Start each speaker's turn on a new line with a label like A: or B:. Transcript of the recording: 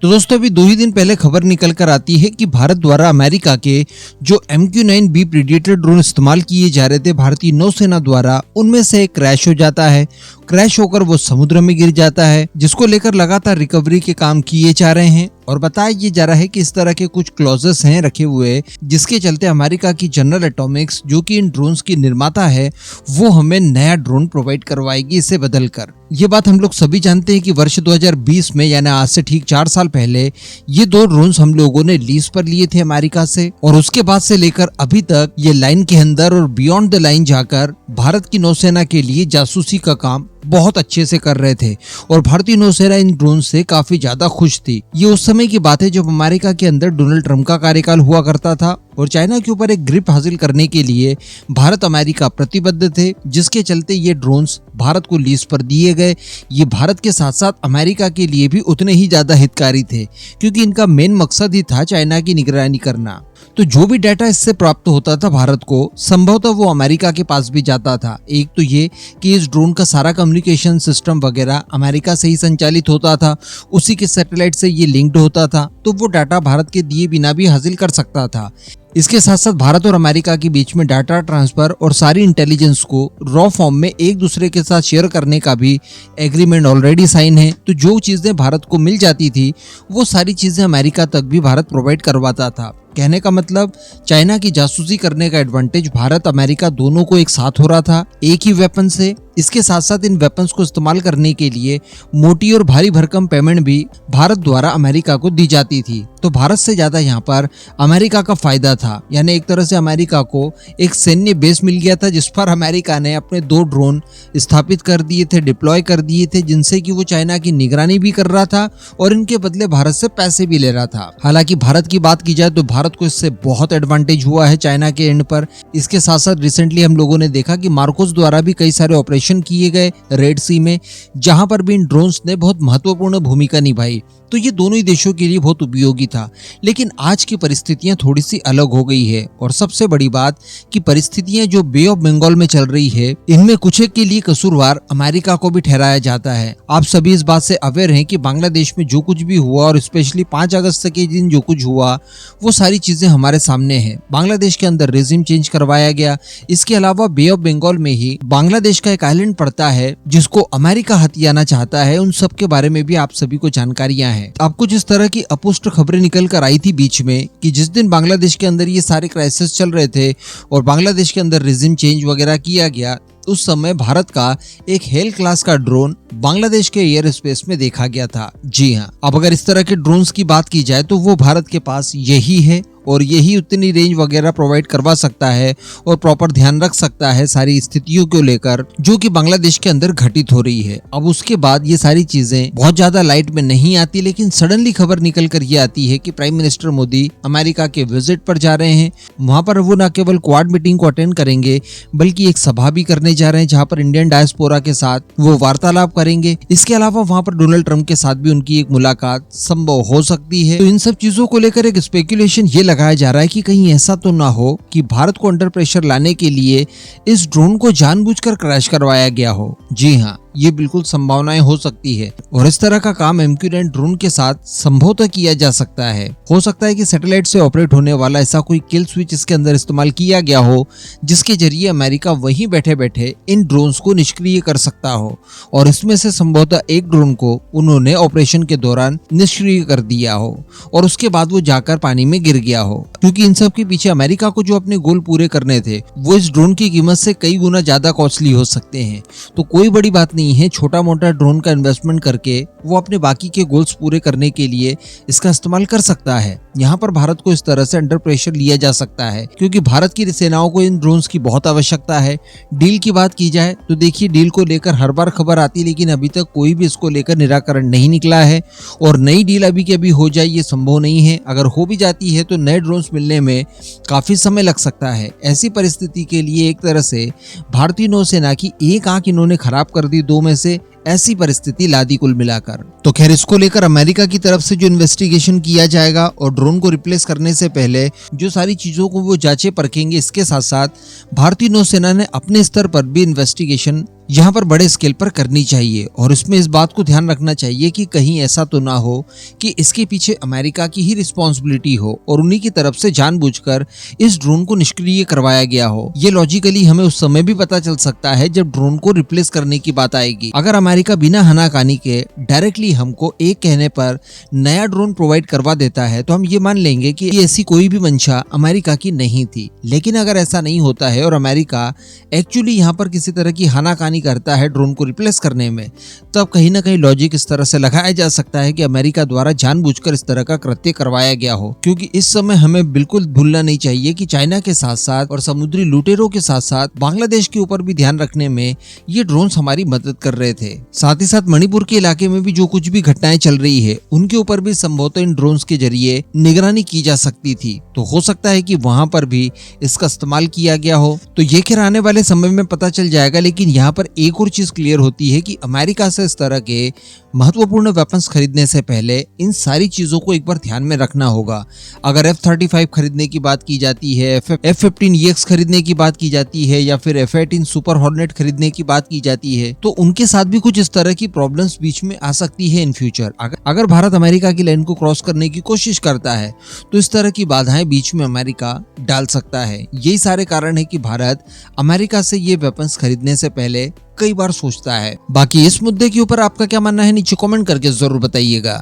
A: तो दोस्तों अभी 2 ही दिन पहले खबर निकल कर आती है कि भारत द्वारा अमेरिका के जो MQ-9B प्रीडेटर ड्रोन इस्तेमाल किए जा रहे थे भारतीय नौसेना द्वारा, उनमें से एक क्रैश हो जाता है। क्रैश होकर वो समुद्र में गिर जाता है, जिसको लेकर लगातार रिकवरी के काम किए जा रहे हैं और बताया ये जा रहा है कि इस तरह के कुछ क्लॉजेस हैं रखे हुए, जिसके चलते अमेरिका की जनरल एटॉमिक्स जो कि इन ड्रोन्स की निर्माता है, वो हमें नया ड्रोन प्रोवाइड करवाएगी इसे बदलकर। ये बात हम लोग सभी जानते हैं कि वर्ष 2020 में यानी आज से ठीक 4 साल पहले ये 2 ड्रोन्स हम लोगों ने लीज पर लिए थे अमेरिका से, और उसके बाद से लेकर अभी तक ये लाइन के अंदर और बियॉन्ड द लाइन जाकर भारत की नौसेना के लिए जासूसी का काम बहुत अच्छे से कर रहे थे और भारतीय नौसेना इन ड्रोन से काफी ज्यादा खुश थी। ये उस समय की बात है जब अमेरिका के अंदर डोनाल्ड ट्रंप का कार्यकाल हुआ करता था और चाइना के ऊपर एक ग्रिप हासिल करने के लिए भारत अमेरिका प्रतिबद्ध थे, जिसके चलते ये ड्रोन्स भारत को लीज पर दिए गए। ये भारत के साथ साथ अमेरिका के लिए भी उतने ही ज्यादा हितकारी थे, क्योंकि इनका मेन मकसद ही था चाइना की निगरानी करना। तो जो भी डाटा इससे प्राप्त होता था भारत को, संभवतः वो अमेरिका के पास भी जाता था। एक तो ये कि इस ड्रोन का सारा कम्युनिकेशन सिस्टम वगैरह अमेरिका से ही संचालित होता था, उसी के सैटेलाइट से ये लिंक्ड होता था, तो वो डाटा भारत के दिए बिना भी हासिल कर सकता था। इसके साथ साथ भारत और अमेरिका के बीच में डाटा ट्रांसफर और सारी इंटेलिजेंस को रॉ फॉर्म में एक दूसरे के साथ शेयर करने का भी एग्रीमेंट ऑलरेडी साइन है। तो जो चीजें भारत को मिल जाती थी, वो सारी चीजें अमेरिका तक भी भारत प्रोवाइड करवाता था। कहने का मतलब चाइना की जासूसी करने का एडवांटेज भारत अमेरिका दोनों को एक साथ हो रहा था, एक ही वेपन से। इसके साथ साथ इन वेपन्स को इस्तेमाल करने के लिए मोटी और भारी भरकम पेमेंट भी भारत द्वारा अमेरिका को दी जाती थी। तो भारत से ज्यादा यहाँ पर अमेरिका का फायदा था, यानी एक तरह से अमेरिका को एक सैन्य बेस मिल गया था, जिस पर अमेरिका ने अपने 2 ड्रोन स्थापित कर दिए थे, डिप्लॉय कर दिए थे, जिनसे कि वो चाइना की निगरानी भी कर रहा था और इनके बदले भारत से पैसे भी ले रहा था। हालांकि भारत की बात की जाए तो भारत को इससे बहुत एडवांटेज हुआ है चाइना के एंड पर। इसके साथ साथ रिसेंटली हम लोगों ने देखा कि मार्कोस द्वारा भी कई सारे ऑपरेशन किए गए रेड सी में, जहां पर भी इन ड्रोन्स ने बहुत महत्वपूर्ण भूमिका निभाई। तो ये दोनों ही देशों के लिए बहुत उपयोगी था। लेकिन आज की परिस्थितियां थोड़ी सी अलग हो गई है, और सबसे बड़ी बात कि परिस्थितियां जो बे ऑफ बंगाल में चल रही है, इनमें कुछ एक के लिए कसूरवार अमेरिका को भी ठहराया जाता है। आप सभी इस बात से अवेयर हैं कि बांग्लादेश में जो कुछ भी हुआ और स्पेशली 5 अगस्त के दिन जो कुछ हुआ, वो सारी चीजें हमारे सामने है। बांग्लादेश के अंदर रेजिम चेंज करवाया गया। इसके अलावा बे ऑफ बंगाल में ही बांग्लादेश का एक आइलैंड पड़ता है जिसको अमेरिका हथियाना चाहता है। उन सब के बारे में भी आप सभी को जानकारियां हैं। अब कुछ इस तरह की अपुष्ट खबरें निकल कर आई थी बीच में कि जिस दिन बांग्लादेश के अंदर ये सारे क्राइसिस चल रहे थे और बांग्लादेश के अंदर रेजिम चेंज वगैरह किया गया, उस समय भारत का एक हेल क्लास का ड्रोन बांग्लादेश के एयर स्पेस में देखा गया था। जी हाँ, अब अगर इस तरह के ड्रोन्स की बात की जाए तो वो भारत के पास यही है और यही उतनी रेंज वगैरह प्रोवाइड करवा सकता है और प्रॉपर ध्यान रख सकता है सारी स्थितियों को लेकर जो कि बांग्लादेश के अंदर घटित हो रही है। अब उसके बाद ये सारी चीजें बहुत ज्यादा लाइट में नहीं आती, लेकिन सडनली खबर निकल कर ये आती है कि प्राइम मिनिस्टर मोदी अमेरिका के विजिट पर जा रहे हैं। वहां पर वो न केवल क्वाड मीटिंग को अटेंड करेंगे, बल्कि एक सभा भी करने जा रहे हैं जहाँ पर इंडियन डायस्पोरा के साथ वो वार्तालाप करेंगे। इसके अलावा वहाँ पर डोनाल्ड ट्रंप के साथ भी उनकी एक मुलाकात संभव हो सकती है। तो इन सब चीजों को लेकर एक स्पेकुलेशन ये लगाया जा रहा है कि कहीं ऐसा तो ना हो कि भारत को अंडर प्रेशर लाने के लिए इस ड्रोन को जानबूझकर क्रैश करवाया गया हो। जी हाँ, ये बिल्कुल संभावनाएं हो सकती है और इस तरह का काम MQ-9 ड्रोन के साथ संभवतः किया जा सकता है। हो सकता है कि सैटेलाइट से ऑपरेट होने वाला ऐसा कोई किल स्विच इसके अंदर इस्तेमाल किया गया हो, जिसके जरिए अमेरिका वहीं बैठे बैठे इन ड्रोन्स को निष्क्रिय कर सकता हो, और इसमें से संभवतः एक ड्रोन को उन्होंने ऑपरेशन के दौरान निष्क्रिय कर दिया हो और उसके बाद वो जाकर पानी में गिर गया हो। क्योंकि इन सब के पीछे अमेरिका को जो अपने गोल पूरे करने थे, वो इस ड्रोन की कीमत से कई गुना ज्यादा कॉस्टली हो सकते हैं। तो कोई बड़ी बात नहीं है, छोटा मोटा ड्रोन का इन्वेस्टमेंट करके वो अपने बाकी के गोल्स पूरे करने के लिए इसका इस्तेमाल कर सकता है। यहाँ पर भारत को इस तरह से अंडर प्रेशर लिया जा सकता है, क्योंकि भारत की सेनाओं को इन ड्रोन्स की बहुत आवश्यकता है। डील की बात की जाए तो देखिए, डील को लेकर हर बार खबर आती है, लेकिन अभी तक कोई भी इसको लेकर निराकरण नहीं निकला है और नई डील अभी के अभी हो जाए ये संभव नहीं है। अगर हो भी जाती है तो नए ड्रोन्स मिलने में काफी समय लग सकता है। ऐसी परिस्थिति के लिए एक तरह से भारतीय नौसेना की एक आंख इन्होंने खराब कर दी 2 में से, ऐसी परिस्थिति ला दी कुल मिलाकर। तो खैर, इसको लेकर अमेरिका की तरफ से जो इन्वेस्टिगेशन किया जाएगा और ड्रोन को रिप्लेस करने से पहले जो सारी चीजों को वो जांचे परखेंगे, इसके साथ साथ भारतीय नौसेना ने अपने स्तर पर भी इन्वेस्टिगेशन यहाँ पर बड़े स्केल पर करनी चाहिए और इसमें इस बात को ध्यान रखना चाहिए कि कहीं ऐसा तो ना हो कि इसके पीछे अमेरिका की ही रिस्पॉन्सिबिलिटी हो और उन्हीं की तरफ से जानबूझकर इस ड्रोन को निष्क्रिय करवाया गया हो। ये लॉजिकली हमें उस समय भी पता चल सकता है जब ड्रोन को रिप्लेस करने की बात आएगी। अगर अमेरिका बिना हनाकानी के डायरेक्टली हमको एक कहने पर नया ड्रोन प्रोवाइड करवा देता है तो हम ये मान लेंगे कि ऐसी कोई भी मंशा अमेरिका की नहीं थी। लेकिन अगर ऐसा नहीं होता है और अमेरिका एक्चुअली यहाँ पर किसी तरह की हनाकानी करता है ड्रोन को रिप्लेस करने में, तब कहीं ना कहीं लॉजिक इस तरह से लगाया जा सकता है कि अमेरिका द्वारा जानबूझकर इस तरह का कृत्य करवाया गया हो। क्योंकि इस समय हमें बिल्कुल भूलना नहीं चाहिए कि चाइना के साथ साथ और समुद्री लुटेरों के साथ साथ बांग्लादेश के ऊपर भी ध्यान रखने में ये ड्रोन्स हमारी मदद कर रहे थे। साथ ही साथ मणिपुर के इलाके में भी जो कुछ भी घटनाएं चल रही है उनके ऊपर भी संभवतः इन ड्रोन्स के जरिए निगरानी की जा सकती थी। तो हो सकता है कि वहां पर भी इसका इस्तेमाल किया गया हो। तो ये खैर आने वाले समय में पता चल जाएगा। लेकिन यहाँ पर एक और चीज क्लियर होती है कि अमेरिका से इस तरह के महत्वपूर्ण वेपन्स खरीदने से पहले इन सारी चीजों को एक बार ध्यान में रखना होगा। अगर F-35 खरीदने की बात की जाती है, F-15EX खरीदने की बात की जाती है या फिर F-18 सुपर हॉर्नेट खरीदने की बात की जाती है तो उनके साथ भी कुछ इस तरह की प्रॉब्लम्स बीच में आ सकती है इन फ्यूचर। अगर भारत अमेरिका की लाइन को क्रॉस करने की कोशिश करता है तो इस तरह की बाधाएं बीच में अमेरिका डाल सकता है। यही सारे कारण है कि भारत अमेरिका से ये वेपन्स खरीदने से पहले कई बार सोचता है। बाकी इस मुद्दे के ऊपर आपका क्या मानना है नीचे कमेंट करके जरूर बताइएगा।